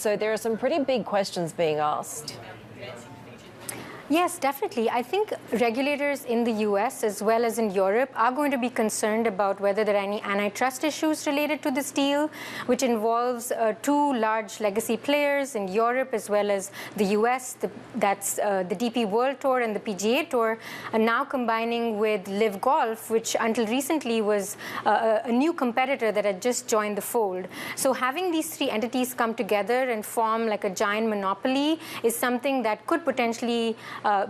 So there are some pretty big questions being asked. Yes, definitely. I think regulators in the US as well as in Europe are going to be concerned about whether there are any antitrust issues related to this deal, which involves two large legacy players in Europe as well as the US. That's the DP World Tour and the PGA Tour, are now combining with LIV Golf, which until recently was a new competitor that had just joined the fold. So having these three entities come together and form like a giant monopoly is something that could potentially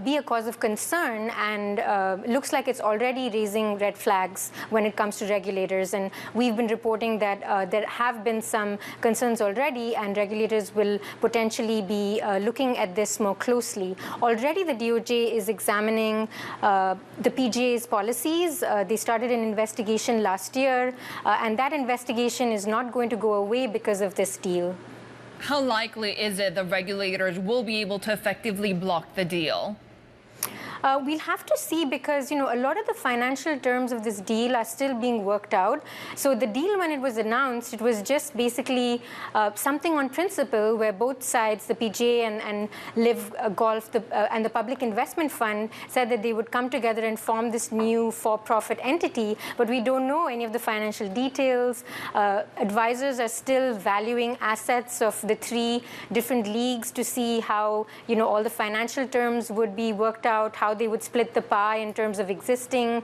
be a cause of concern, and looks like it's already raising red flags when it comes to regulators. And we've been reporting that there have been some concerns already, and regulators will potentially be looking at this more closely. Already the DOJ is examining the PGA's policies. They started an investigation last year, and that investigation is not going to go away because of this deal. How likely is it the regulators will be able to effectively block the deal? We'll have to see, because, a lot of the financial terms of this deal are still being worked out. So the deal, when it was announced, it was just basically something on principle where both sides, the PGA and LIV Golf and the Public Investment Fund, said that they would come together and form this new for-profit entity. But we don't know any of the financial details. Advisors are still valuing assets of the three different leagues to see how, all the financial terms would be worked out, how they would split the pie in terms of existing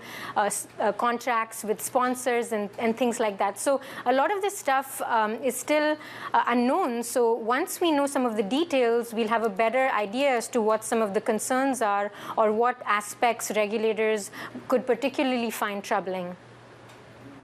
contracts with sponsors and things like that. So a lot of this stuff is still unknown. So once we know some of the details, we'll have a better idea as to what some of the concerns are or what aspects regulators could particularly find troubling.